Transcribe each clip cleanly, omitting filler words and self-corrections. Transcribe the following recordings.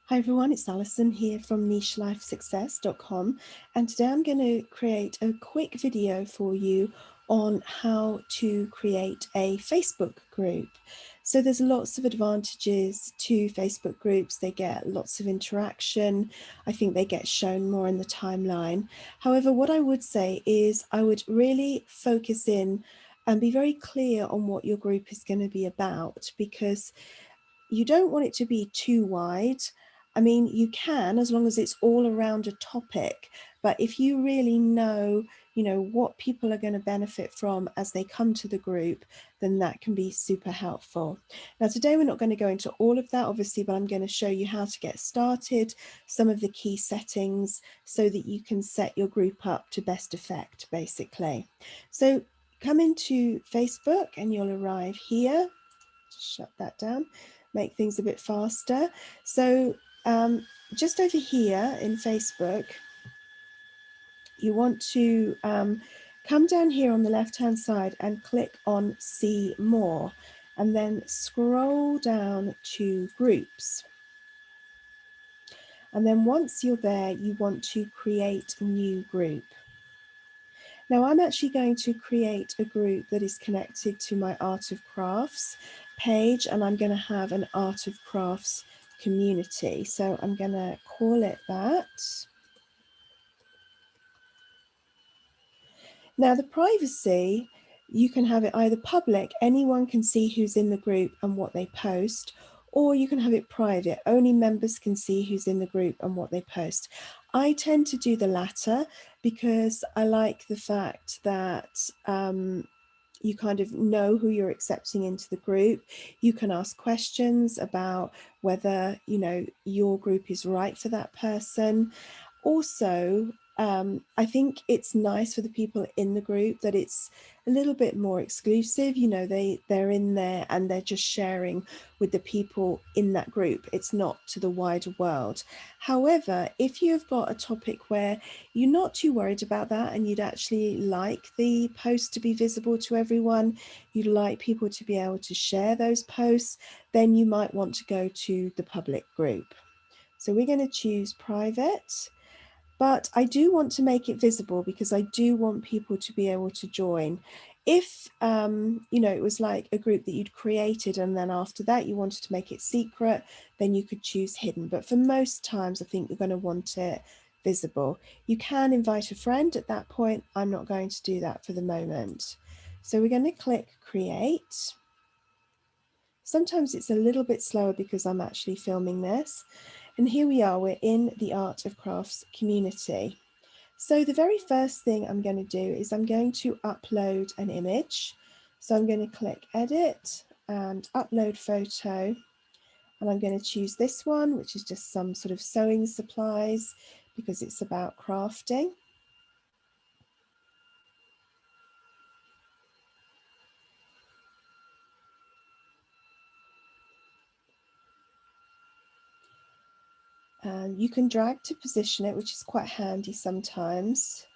Hi everyone, it's Alison here from nichelifesuccess.com, and today I'm going to create a quick video for you on how to create a Facebook group. So there's lots of advantages to Facebook groups. They get lots of interaction. I think they get shown more in the timeline. However, what I would say is I would really focus in and be very clear on what your group is going to be about, because you don't want it to be too wide. I mean, you can, as long as it's all around a topic, but if you really know, what people are going to benefit from as they come to the group, then that can be super helpful. Now, today we're not going to go into all of that, obviously, but I'm going to show you how to get started, some of the key settings, so that you can set your group up to best effect, basically. So come into Facebook and you'll arrive here. Just shut that down, make things a bit faster. So just over here in Facebook, you want to come down here on the left hand side and click on see more, and then scroll down to groups. And then once you're there, you want to create a new group. Now I'm actually going to create a group that is connected to my Art of Crafts page, and I'm going to have an Art of Crafts community. So I'm going to call it that. Now the privacy, you can have it either public, anyone can see who's in the group and what they post, or you can have it private, only members can see who's in the group and what they post. I tend to do the latter because I like the fact that you kind of know who you're accepting into the group. You can ask questions about whether, your group is right for that person. Also, I think it's nice for the people in the group that it's a little bit more exclusive. They're in there and they're just sharing with the people in that group. It's not to the wider world. However, if you've got a topic where you're not too worried about that and you'd actually like the post to be visible to everyone, you'd like people to be able to share those posts, then you might want to go to the public group. So we're going to choose private. But I do want to make it visible because I do want people to be able to join. If, it was like a group that you'd created and then after that you wanted to make it secret, then you could choose hidden. But for most times, I think you're going to want it visible. You can invite a friend at that point. I'm not going to do that for the moment. So we're going to click create. Sometimes it's a little bit slower because I'm actually filming this. And here we are, we're in the Art of Crafts community. So the very first thing I'm going to do is I'm going to upload an image. So I'm going to click edit and upload photo. And I'm going to choose this one, which is just some sort of sewing supplies because it's about crafting. And you can drag to position it, which is quite handy sometimes,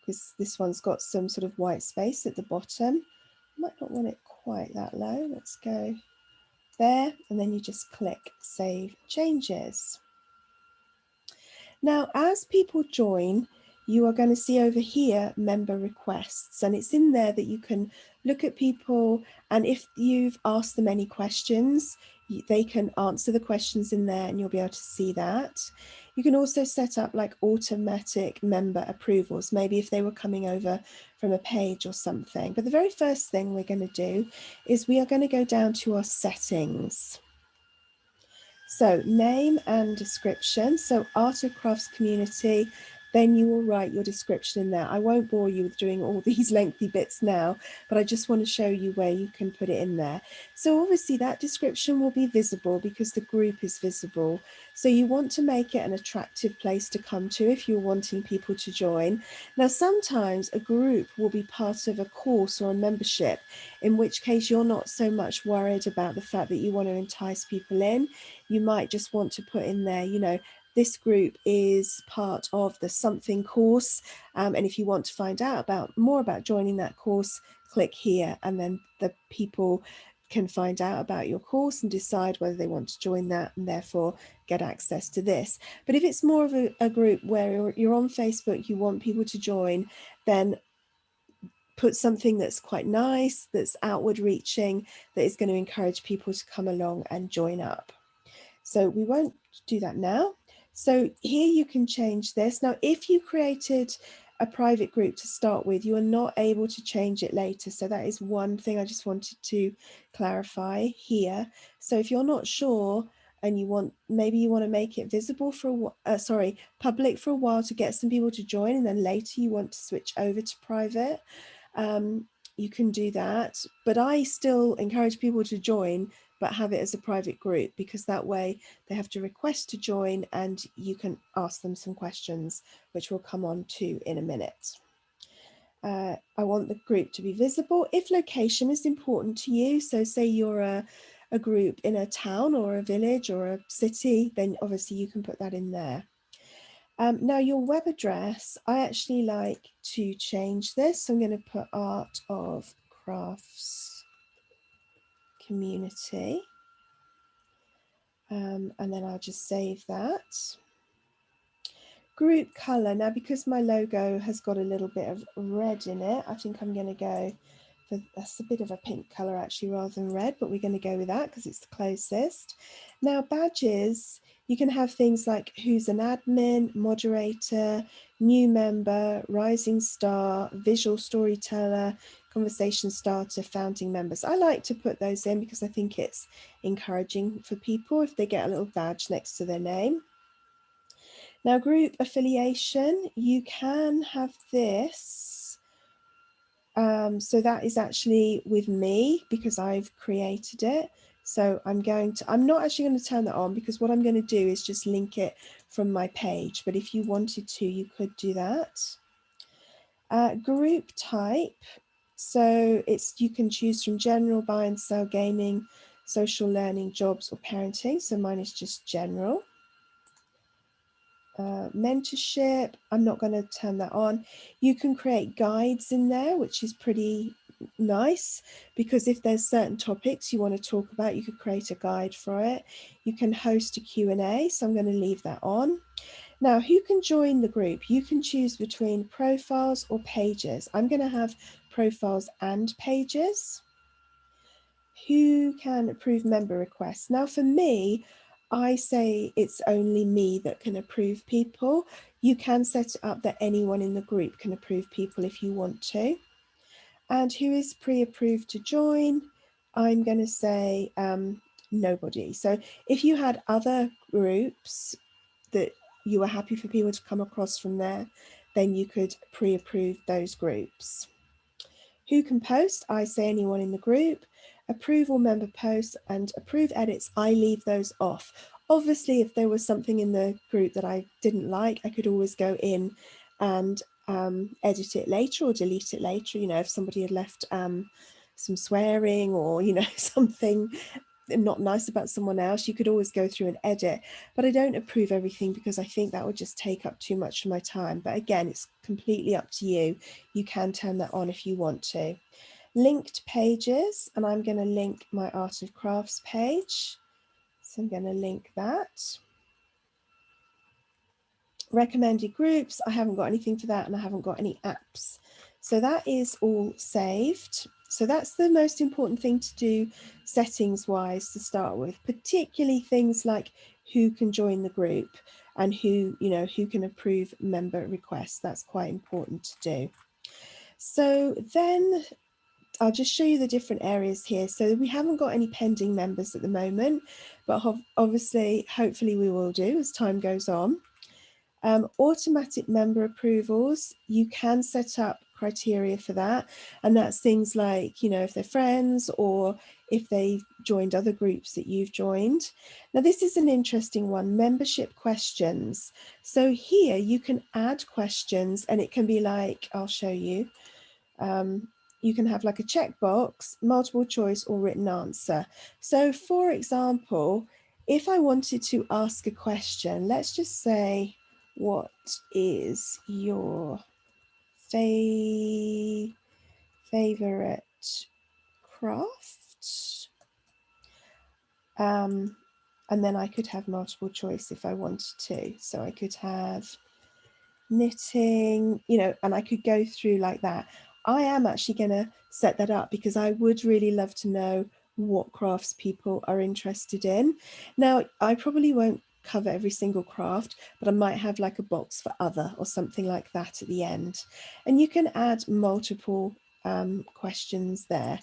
because this one's got some sort of white space at the bottom. Might not want it quite that low. Let's go there, and then you just click Save Changes. Now, as people join, you are going to see over here member requests, and it's in there that you can look at people, and if you've asked them any questions, they can answer the questions in there and you'll be able to see that. You can also set up like automatic member approvals, maybe if they were coming over from a page or something. But the very first thing we're going to do is we are going to go down to our settings. So name and description. So Art of Crafts community, then you will write your description in there. I won't bore you with doing all these lengthy bits now, but I just want to show you where you can put it in there. So obviously that description will be visible because the group is visible. So you want to make it an attractive place to come to if you're wanting people to join. Now, sometimes a group will be part of a course or a membership, in which case you're not so much worried about the fact that you want to entice people in. You might just want to put in there, this group is part of the something course. And if you want to find out more about joining that course, click here, and then the people can find out about your course and decide whether they want to join that and therefore get access to this. But if it's more of a group where you're on Facebook, you want people to join, then put something that's quite nice, that's outward reaching, that is going to encourage people to come along and join up. So we won't do that now. So here you can change this. Now, if you created a private group to start with, you are not able to change it later. So that is one thing I just wanted to clarify here. So if you're not sure and you want, maybe you want to make it visible for public for a while to get some people to join, and then later you want to switch over to private, you can do that. But I still encourage people to join, but have it as a private group, because that way they have to request to join and you can ask them some questions, which we'll come on to in a minute. I want the group to be visible. If location is important to you, so say you're a group in a town or a village or a city, then obviously you can put that in there. Now your web address, I actually like to change this. So I'm going to put Art of Crafts Community. And then I'll just save that. Group color. Now, because my logo has got a little bit of red in it, I think I'm going to go for, that's a bit of a pink color actually rather than red, but we're going to go with that because it's the closest. Now, badges, you can have things like who's an admin, moderator, new member, rising star, visual storyteller, conversation starter, founding members. I like to put those in because I think it's encouraging for people if they get a little badge next to their name. Now, group affiliation, you can have this. So that is actually with me because I've created it. So I'm not actually going to turn that on because what I'm going to do is just link it from my page. But if you wanted to, you could do that. Group type. So you can choose from general, buy and sell, gaming, social learning, jobs or parenting. So mine is just general. Mentorship, I'm not going to turn that on. You can create guides in there, which is pretty nice because if there's certain topics you want to talk about, you could create a guide for it. You can host a Q&A, so I'm going to leave that on. Now, who can join the group? You can choose between profiles or pages. I'm going to have profiles and pages. Who can approve member requests? Now, for me, I say it's only me that can approve people. You can set it up that anyone in the group can approve people if you want to. And who is pre-approved to join? I'm going to say nobody. So if you had other groups that you were happy for people to come across from there, then you could pre-approve those groups. Who can post? I say anyone in the group. Approve all member posts and approve edits, I leave those off. Obviously, if there was something in the group that I didn't like, I could always go in and edit it later or delete it later. You know, if somebody had left some swearing or, you know, something not nice about someone else, you could always go through and edit. But I don't approve everything because I think that would just take up too much of my time. But again, it's completely up to you. You can turn that on if you want to. Linked pages, and I'm going to link my Art of Crafts page. So I'm going to link that. Recommended groups, I haven't got anything for that and I haven't got any apps. So that is all saved. So that's the most important thing to do settings wise to start with, particularly things like who can join the group and who can approve member requests. That's quite important to do. So then I'll just show you the different areas here. So we haven't got any pending members at the moment, but obviously, hopefully we will do as time goes on. Automatic member approvals, you can set up criteria for that. And that's things like, you know, if they're friends or if they've joined other groups that you've joined. Now, this is an interesting one, membership questions. So here you can add questions and it can be like, I'll show you. You can have like a checkbox, multiple choice or written answer. So for example, if I wanted to ask a question, let's just say, what is your favorite craft? And then I could have multiple choice if I wanted to. So I could have knitting, you know, and I could go through like that. I am actually going to set that up because I would really love to know what crafts people are interested in. Now, I probably won't cover every single craft, but I might have like a box for other or something like that at the end. And you can add multiple questions there.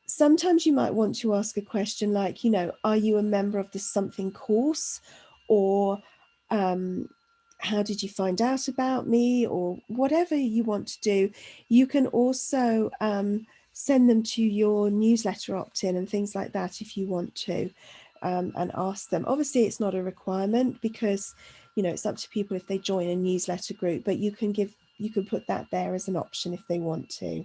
Sometimes you might want to ask a question like, you know, are you a member of the something course? Or how did you find out about me? Or whatever you want to do. You can also send them to your newsletter opt-in and things like that if you want to, and ask them. Obviously, it's not a requirement because, you know, it's up to people if they join a newsletter group, but you can put that there as an option if they want to.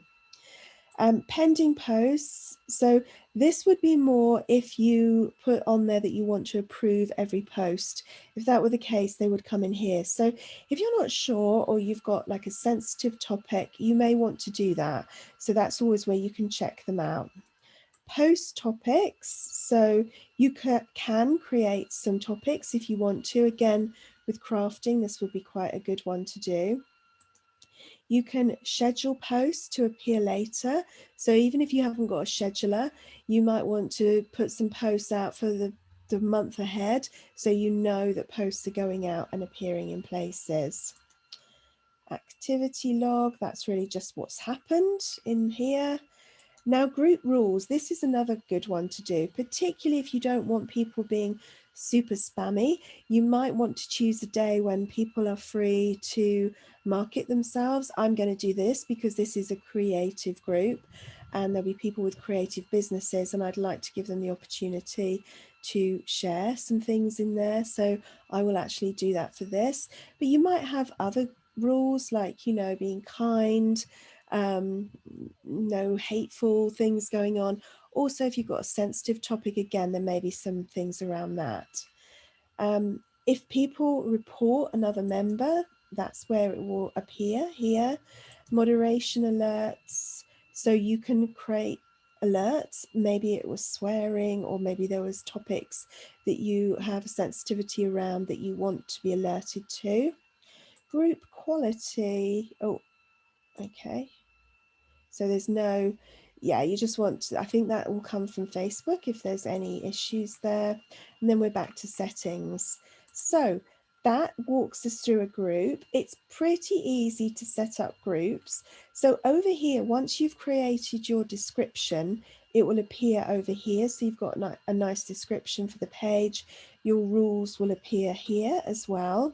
Pending posts. So this would be more if you put on there that you want to approve every post. If that were the case, they would come in here. So if you're not sure or you've got like a sensitive topic, you may want to do that. So that's always where you can check them out. Post topics. So you can create some topics if you want to. Again, with crafting, this would be quite a good one to do. You can schedule posts to appear later. So even if you haven't got a scheduler, you might want to put some posts out for the month ahead, so you know that posts are going out and appearing in places. Activity log, that's really just what's happened in here. Now, group rules, this is another good one to do, particularly if you don't want people being super spammy. You might want to choose a day when people are free to market themselves. I'm going to do this because this is a creative group and there'll be people with creative businesses and I'd like to give them the opportunity to share some things in there. So I will actually do that for this. But you might have other rules like, you know, being kind, no hateful things going on. Also, if you've got a sensitive topic, again, there may be some things around that. If people report another member, that's where it will appear here. Moderation alerts. So you can create alerts. Maybe it was swearing, or maybe there was topics that you have a sensitivity around that you want to be alerted to. Group quality. Oh, okay. So there's no, yeah, you just want to, I think that will come from Facebook if there's any issues there. And then we're back to settings. So that walks us through a group. It's pretty easy to set up groups. So over here, once you've created your description, it will appear over here. So you've got a nice description for the page. Your rules will appear here as well.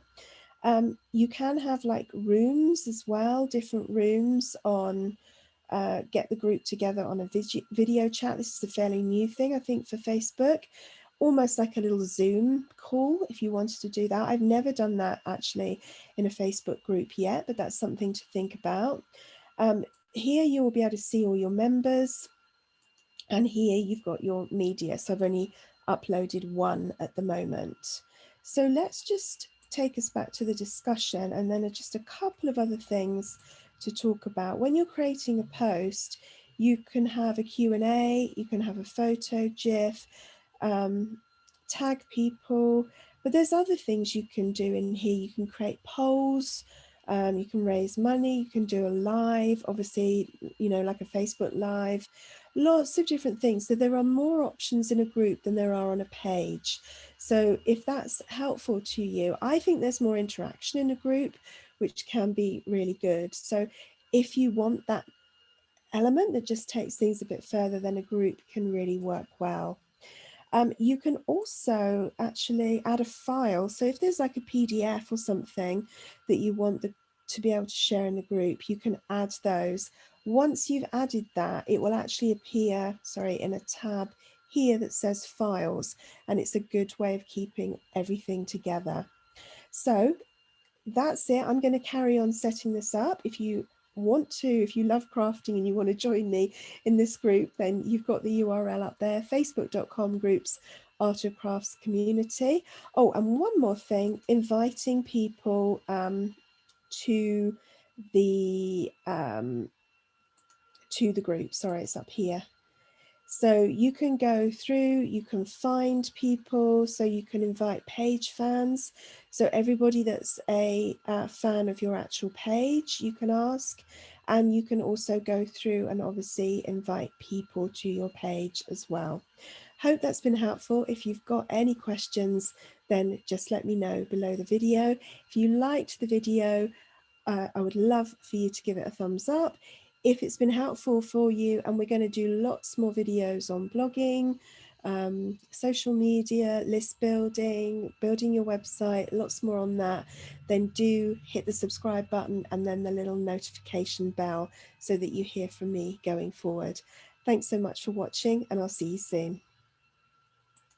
You can have like rooms as well, different rooms on get the group together on a video chat. This is a fairly new thing, I think, for Facebook, almost like a little Zoom call if you wanted to do that. I've never done that actually in a Facebook group yet, but that's something to think about. Here you will be able to see all your members, and here you've got your media. So I've only uploaded one at the moment. So let's just take us back to the discussion, and then just a couple of other things to talk about. When you're creating a post, you can have a Q&A, you can have a photo, GIF, tag people, but there's other things you can do in here. You can create polls, you can raise money, you can do a live, obviously, you know, like a Facebook live, lots of different things. So there are more options in a group than there are on a page. So if that's helpful to you, I think there's more interaction in a group, which can be really good. So if you want that element that just takes things a bit further, then a group can really work well. You can also actually add a file. So if there's like a PDF or something that you want to be able to share in the group, you can add those. Once you've added that, it will actually appear, in a tab here that says files, and it's a good way of keeping everything together. So that's it. I'm going to carry on setting this up. If you want to, if you love crafting and you want to join me in this group, then you've got the URL up there, facebook.com/groups Art of Crafts community. Oh, and one more thing, inviting people to the group. Sorry, it's up here. So you can go through, you can find people, so you can invite page fans. So everybody that's a fan of your actual page, you can ask, and you can also go through and obviously invite people to your page as well. Hope that's been helpful. If you've got any questions, then just let me know below the video. If you liked the video, I would love for you to give it a thumbs up. If it's been helpful for you, and we're going to do lots more videos on blogging, social media, list building, building your website, lots more on that, then do hit the subscribe button and then the little notification bell so that you hear from me going forward. Thanks so much for watching, and I'll see you soon.